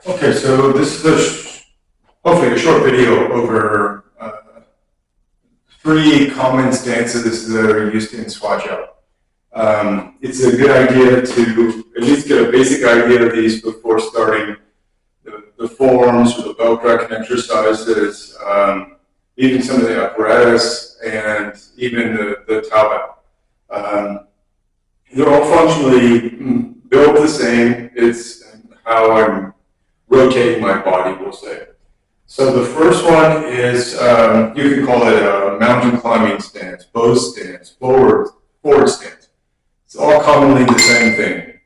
Okay, so this is hopefully a short video over three common stances that are used in Shuai Chiao. It's a good idea to at least get a basic idea of these before starting the forms or the belt cracking exercises, even some of the apparatus, and even the Tao. They're all functionally built the same. It's how I'm rotating my body, we'll say. So the first one is, you can call it a mountain climbing stance, bow stance, forward stance. It's all commonly the same thing.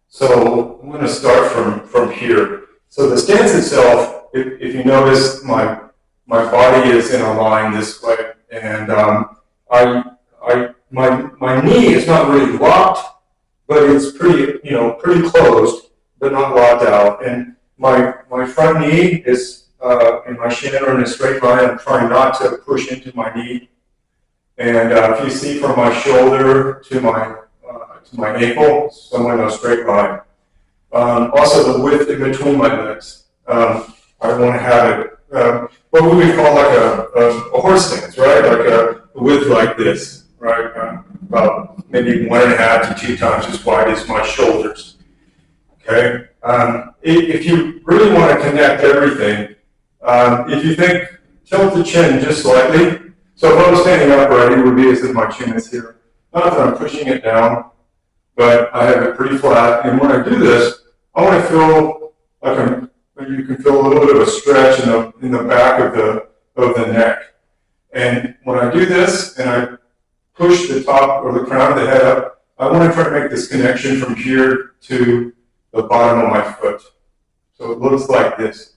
So I'm going to start from here. So the stance itself, if you notice, my body is in a line this way, and my knee is not really locked, but it's pretty closed, but not locked out. And my front knee is and my shin are in a straight line. I'm trying not to push into my knee. And if you see from my shoulder to my ankle, somewhere in a straight line. Also the width in between my legs. I want to have it what we would call like a horse stance, right? Like a width like this, right? About maybe 1.5 to 2 times as wide as my shoulders. Okay. If you really want to connect everything, if you think, tilt the chin just slightly. So if I was standing upright, it would be as if my chin is here. Not that I'm pushing it down, but I have it pretty flat. And when I do this, I want to feel like you can feel a little bit of a stretch in the back of the neck. And when I do this and I push the top or the crown of the head up, I want to try to make this connection from here to the bottom of my foot. So it looks like this.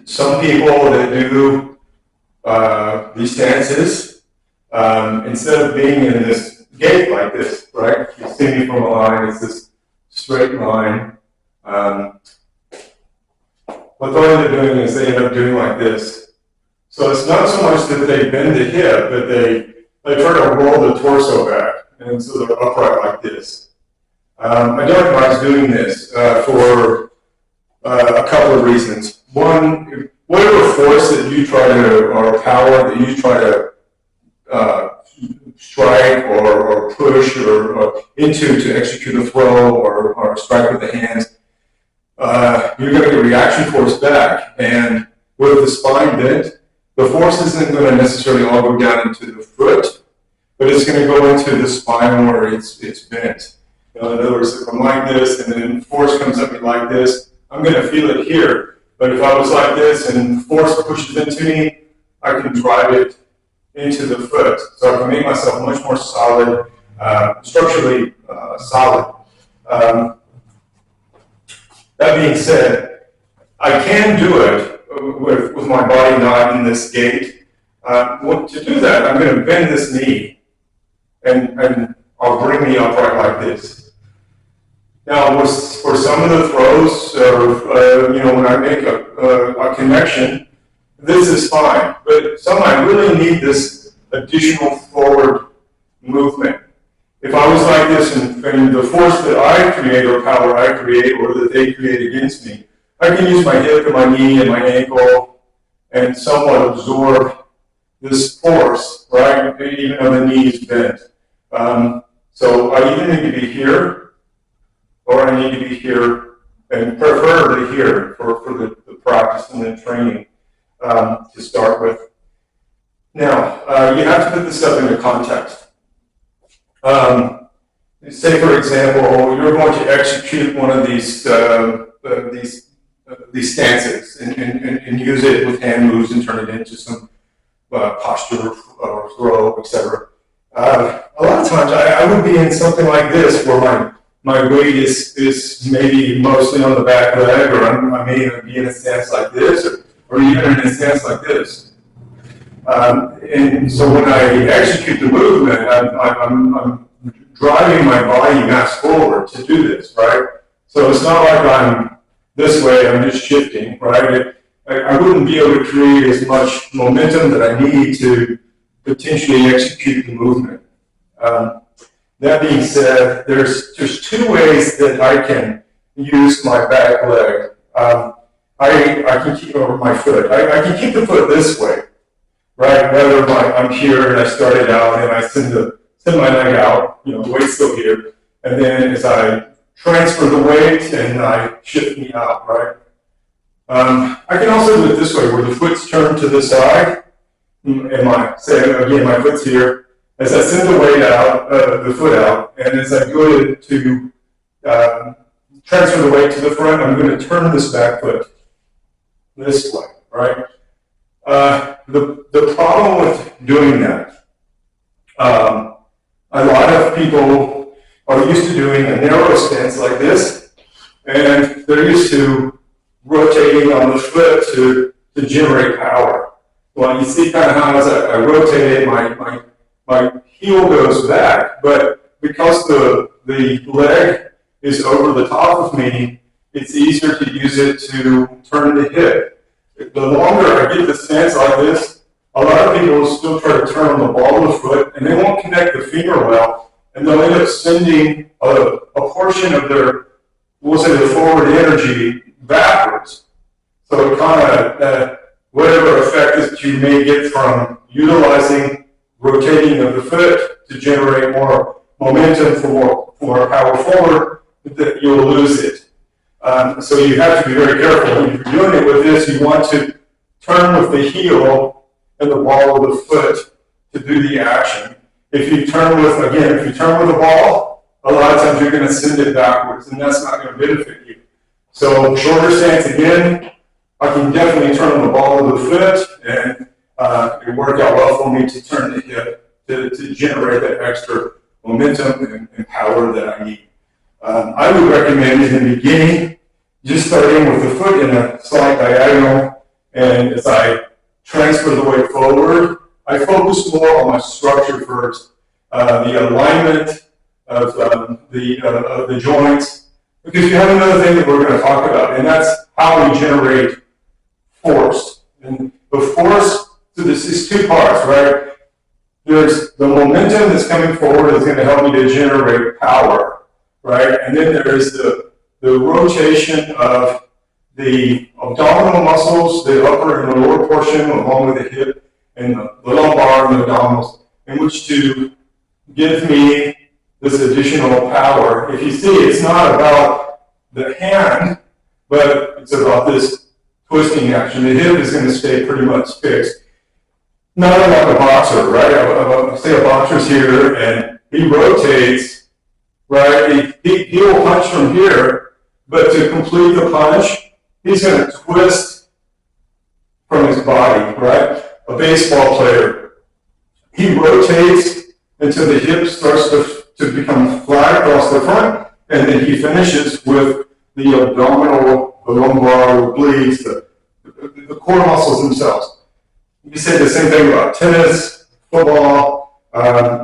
Some people that do these stances, instead of being in this gait like this, right? You see me from a line, it's this straight line. What they're doing is they end up doing like this. So it's not so much that they bend the hip, but they try to roll the torso back, and so they're upright like this. I don't advise doing this for a couple of reasons. One, whatever force that you try to, or power that you try to strike or push or into to execute a throw or strike with the hands, you're going to get reaction force back. And with the spine bent, the force isn't going to necessarily all go down into the foot, but it's going to go into the spine where it's bent. In other words, if I'm like this and then force comes at me like this, I'm going to feel it here. But if I was like this and force pushes into me, I can drive it into the foot. So I can make myself much more solid, structurally solid. That being said, I can do it with my body not in this gait. To do that, I'm going to bend this knee, and I'll bring me upright like this. Now, for some of the throws, when I make a connection, this is fine. But some I really need this additional forward movement. If I was like this and the force that I create or power I create or that they create against me, I can use my hip and my knee and my ankle and somewhat absorb this force, right? Even though the knee is bent. So I either need to be here or I need to be here, and preferably here for the practice and the training to start with. Now, you have to put this stuff into context. Say, for example, you're going to execute one of these stances and use it with hand moves and turn it into some posture or throw, etc. A lot of times I would be in something like this where my weight is maybe mostly on the back leg, or I may even be in a stance like this, or even in a stance like this. And so when I execute the movement, I'm driving my body mass forward to do this, right? So it's not like I'm this way, I'm just shifting, right? I wouldn't be able to create as much momentum that I need to potentially execute the movement. That being said, there's two ways that I can use my back leg. I can keep over my foot. I can keep the foot this way, right? Whether I'm here and I started out and I send my leg out, the weight's still here, and then as I transfer the weight and I shift me out, right? I can also do it this way, where the foot's turned to the side, and my foot's here. As I send the weight out, the foot out, and as I go to transfer the weight to the front, I'm going to turn this back foot this way, right? The problem with doing that, a lot of people are used to doing a narrow stance like this, and they're used to rotating on the foot to generate power. Well, you see kind of how as I rotate it, my heel goes back, but because the leg is over the top of me, it's easier to use it to turn the hip. The longer I get the stance like this, a lot of people will still try to turn on the ball of the foot, and they won't connect the finger well, and they'll end up sending a portion of their, we'll say, the forward energy backwards. So it kind of, whatever effect that you may get from utilizing rotating of the foot to generate more momentum for power forward, that you'll lose it. So you have to be very careful. If you're doing it with this, you want to turn with the heel and the ball of the foot to do the action. If you turn with the ball, a lot of times you're going to send it backwards, and that's not going to benefit you. So shorter stance again, I can definitely turn the ball of the foot, and it worked out well for me to turn the hip to generate that extra momentum and power that I need. I would recommend in the beginning just starting with the foot in a slight diagonal, and as I transfer the weight forward, I focus more on my structure first, the alignment of the joints, because you have another thing that we're going to talk about, and that's how we generate force. And the force, so this is two parts, right? There's the momentum that's coming forward that's going to help me to generate power, right? And then there's the rotation of the abdominal muscles, the upper and the lower portion, along with the hip and the lumbar and the abdominals, in which to give me this additional power. If you see, it's not about the hand, but it's about this twisting action. The hip is going to stay pretty much fixed. Not like a boxer, right? Say a boxer's here and he rotates, right? He will punch from here, but to complete the punch, he's going to twist from his body, right? A baseball player, he rotates until the hip starts to become flat across the front, and then he finishes with the abdominal, the lumbar, the obliques, the core muscles themselves. You can say the same thing about tennis, football,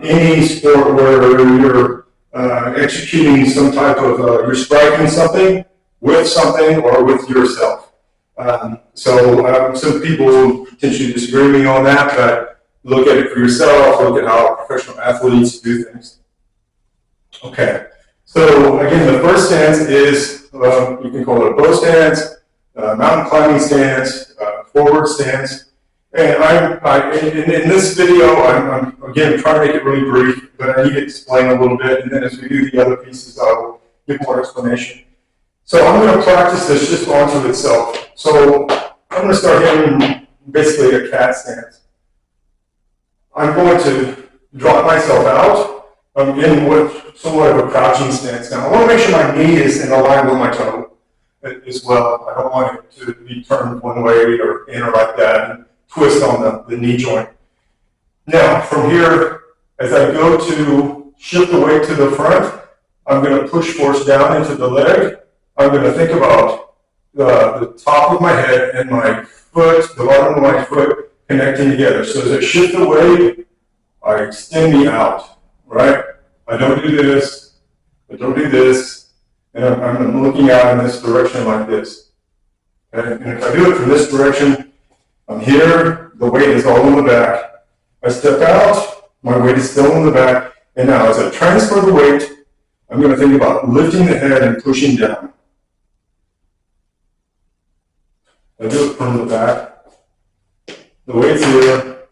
any sport where you're executing some type of, you're striking something or with yourself. Some people potentially disagree with me on that, but look at it for yourself, look at how professional athletes do things. Okay, so again, the first stance is, you can call it a bow stance, mountain climbing stance, forward stance. And in this video, I'm again trying to make it really brief, but I need to explain a little bit, and then as we do the other pieces, I will give more explanation. So I'm going to practice this just onto itself. So I'm going to start hitting basically a cat stance. I'm going to drop myself out. I'm in somewhat of a crouching stance now. I want to make sure my knee is in line with my toe as well. I don't want it to be turned one way or in or like that and twist on the knee joint. Now, from here, as I go to shift the weight to the front, I'm going to push force down into the leg. I'm going to think about the top of my head and my foot, the bottom of my foot, connecting together. So as I shift the weight, I extend me out, right? I don't do this, I don't do this, and I'm looking out in this direction like this. Okay? And if I do it from this direction, I'm here, the weight is all in the back. I step out, my weight is still in the back, And now as I transfer the weight, I'm going to think about lifting the head and pushing down. I do it from the back. The weight's here.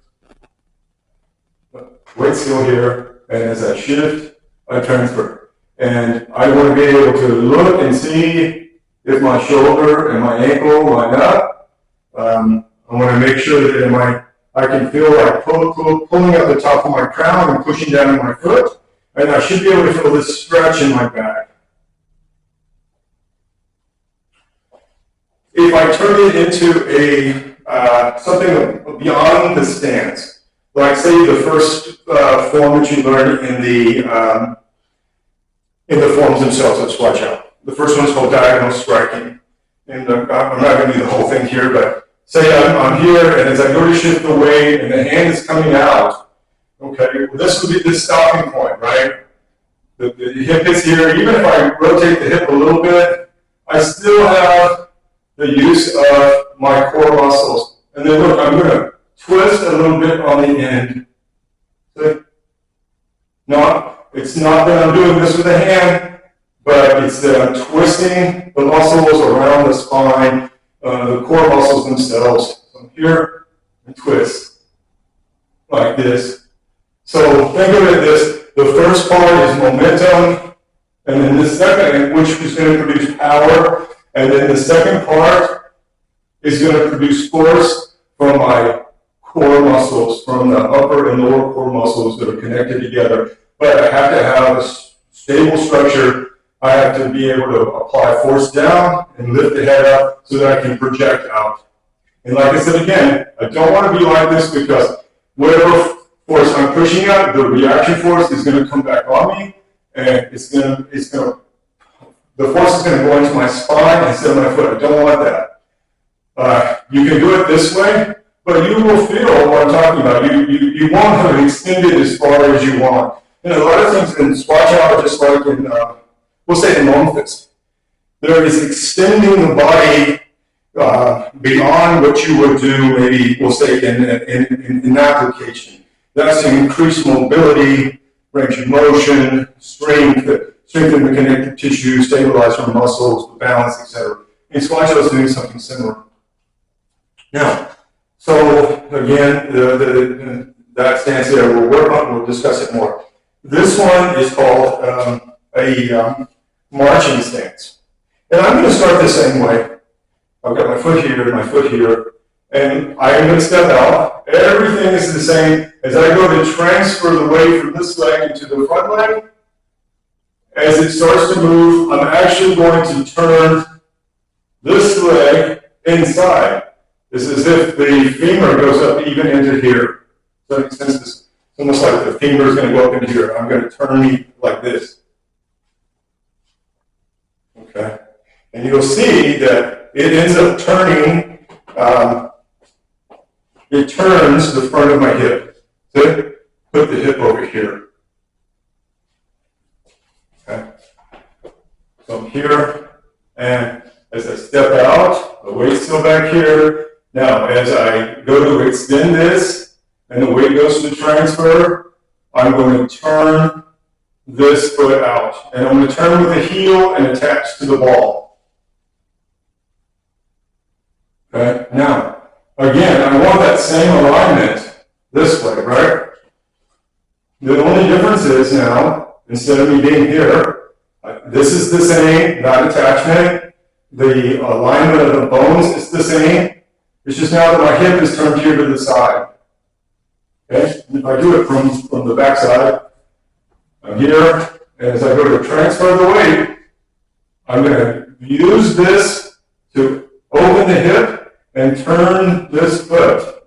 Weight's still here. And as I shift, I transfer. And I want to be able to look and see if my shoulder and my ankle line up. I want to make sure that I can feel like pulling up the top of my crown and pushing down on my foot. And I should be able to feel this stretch in my back. If I turn it into something beyond the stance, like say the first form that you learn in the forms themselves of Shuai Chiao. The first one is called diagonal striking. And I'm not going to do the whole thing here, but say I'm here, and as I go to shift the weight, and the hand is coming out, okay, well, this would be the stopping point, right? The hip is here. Even if I rotate the hip a little bit, I still have the use of my core muscles. And then look, I'm going to twist a little bit on the end. See? It's not that I'm doing this with the hand, but it's that I'm twisting the muscles around the spine, the core muscles themselves. So I'm here and twist like this. So think of it this. The first part is momentum, and then the second, which is going to produce power, and then the second part is going to produce force from my core muscles, from the upper and lower core muscles that are connected together. But I have to have a stable structure. I have to be able to apply force down and lift the head up so that I can project out. And like I said again, I don't want to be like this because whatever force I'm pushing out, the reaction force is going to come back on me, and the force is going to go into my spine instead of my foot. I don't want that. You can do it this way, but you will feel what I'm talking about. You won't have it extended as far as you want. And a lot of things in Shuai Chiao, just like in, we'll say in long fist, there is extending the body beyond what you would do, maybe we'll say in application. That's to increase mobility, range of motion, strengthen the connective tissue, stabilize our muscles, the balance, etc. And Shuai Chiao is doing something similar. Now, so again, that stance there we'll work on, we'll discuss it more. This one is called a marching stance. And I'm going to start the same way. I've got my foot here, and I'm going to step out. Everything is the same. As I go to transfer the weight from this leg into the front leg, as it starts to move, I'm actually going to turn this leg inside. It's as if the femur goes up even into here. Does that make sense? It's almost like the femur is going to go up into here. I'm going to turn me like this. Okay. And you'll see that it ends up turning, it turns the front of my hip. So put the hip over here. Okay. So I'm here, and as I step out, the weight's still back here. Now, as I go to extend this, and the weight goes to transfer, I'm going to turn this foot out. And I'm going to turn with the heel and attach to the ball. Okay? Now, again, I want that same alignment this way, right? The only difference is now, instead of me being here, this is the same, not attachment. The alignment of the bones is the same. It's just now that my hip is turned here to the side. Okay? And if I do it from the back side, I'm here, and as I go to transfer the weight, I'm going to use this to open the hip and turn this foot.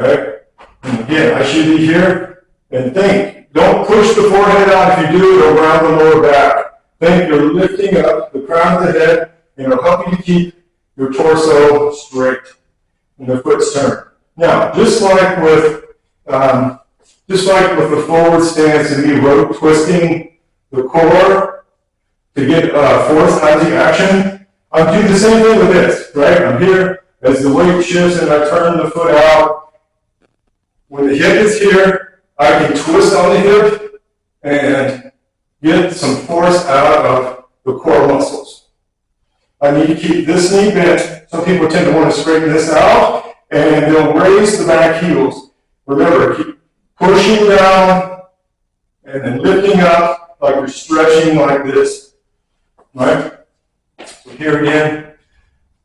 Okay? And again, I should be here, and think. Don't push the forehead out. If you do, it'll round the lower back. Think you're lifting up the crown of the head, and it'll help you to keep your torso straight and the foot's turned. Now, just like with the forward stance and me twisting the core to get force out of the action, I'm doing the same thing with this, right? I'm here, as the weight shifts and I turn the foot out. When the hip is here, I can twist on the hip and get some force out of the core muscles. I need to keep this knee bent. Some people tend to want to straighten this out, and they'll raise the back heels. Remember, keep pushing down and then lifting up like you're stretching like this. Right? So here again,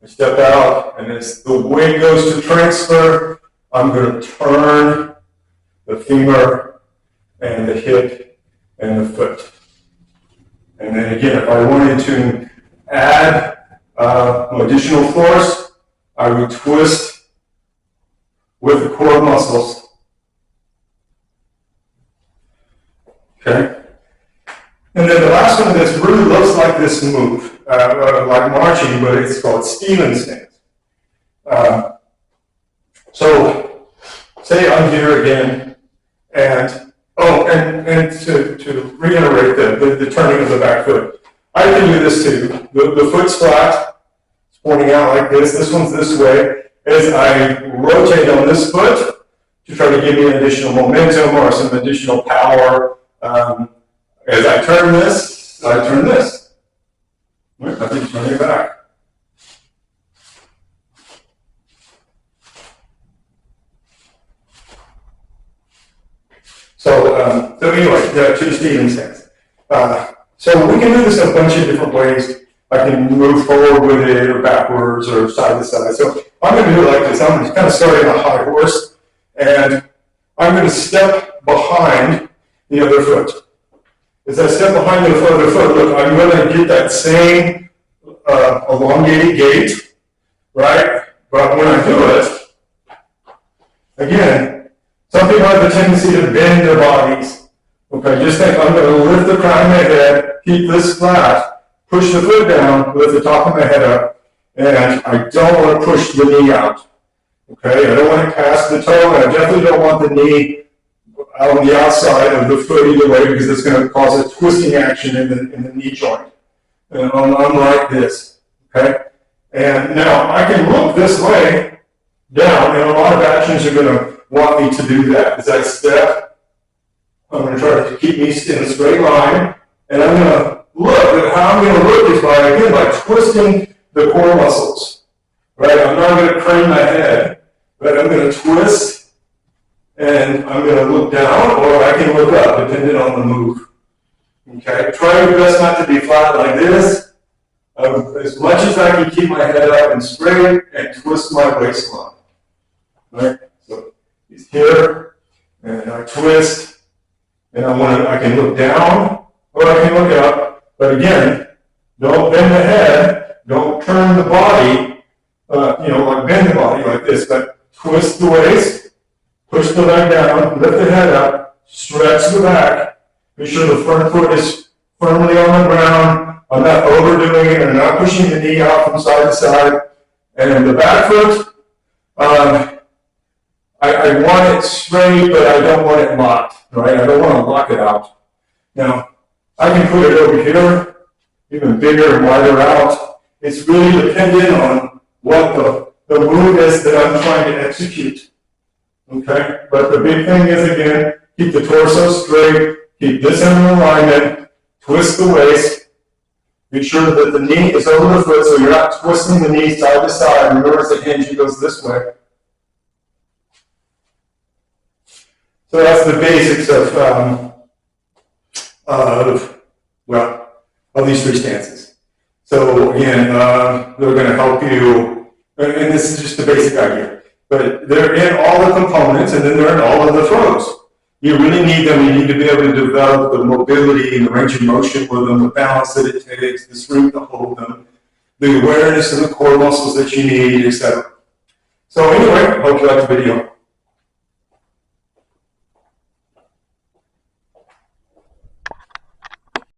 I step out, and as the weight goes to transfer, I'm going to turn the femur and the hip and the foot. And then again, if I wanted to add additional force, I would twist with the core muscles. Okay? And then the last one that really looks like this move, like marching, but it's called Steven stance. So, say I'm here again, and to reiterate the turning of the back foot, I can do this too. The foot's flat, it's pointing out like this. This one's this way. As I rotate on this foot to try to give me additional momentum or some additional power. As I turn this, I turn this. I can turn it back. So anyway, to the Steven stance. So we can do this in a bunch of different ways. I can move forward with it, or backwards, or side to side. So I'm going to do it like this. I'm going to kind of start on a high horse, and I'm going to step behind the other foot. As I step behind the other foot, look, I'm going to get that same elongated gait, right? But when I do it, again, some people have the tendency to bend their bodies. Okay, just think I'm going to lift the crown of my head, keep this flat, push the foot down, lift the top of my head up, and I don't want to push the knee out. Okay, I don't want to cast the toe, and I definitely don't want the knee on the outside of the foot either way, because it's going to cause a twisting action in the knee joint. And I'm like this. Okay, and now I can look this way down, and a lot of actions are going to want me to do that. As I step, I'm going to try to keep me in a straight line, and I'm going to look. How I'm going to look is by twisting the core muscles. Right? I'm not going to crane my head, but I'm going to twist, and I'm going to look down, or I can look up, depending on the move. Okay? Try your best not to be flat like this. As much as I can keep my head up and straight, and twist my waistline. Right? So he's here, and I twist, and I can look down, or I can look up. But again, don't bend the head, don't turn the body, like bend the body like this, but twist the waist, push the leg down, lift the head up, stretch the back, make sure the front foot is firmly on the ground. I'm not overdoing it, I'm not pushing the knee out from side to side. And the back foot, I want it straight, but I don't want it locked, right? I don't want to lock it out. Now, I can put it over here, even bigger and wider out. It's really dependent on what the move is that I'm trying to execute. Okay? But the big thing is, again, keep the torso straight, keep this in alignment, twist the waist, make sure that the knee is over the foot so you're not twisting the knee side to side. Remember, as the hinge goes this way. So that's the basics of these three stances. So again, they're going to help you, and this is just the basic idea, but they're in all the components, and then they're in all of the throws. You really need them. You need to be able to develop the mobility and the range of motion with them, the balance that it takes, the strength to hold them, the awareness of the core muscles that you need, etc. So anyway, hope you liked the video.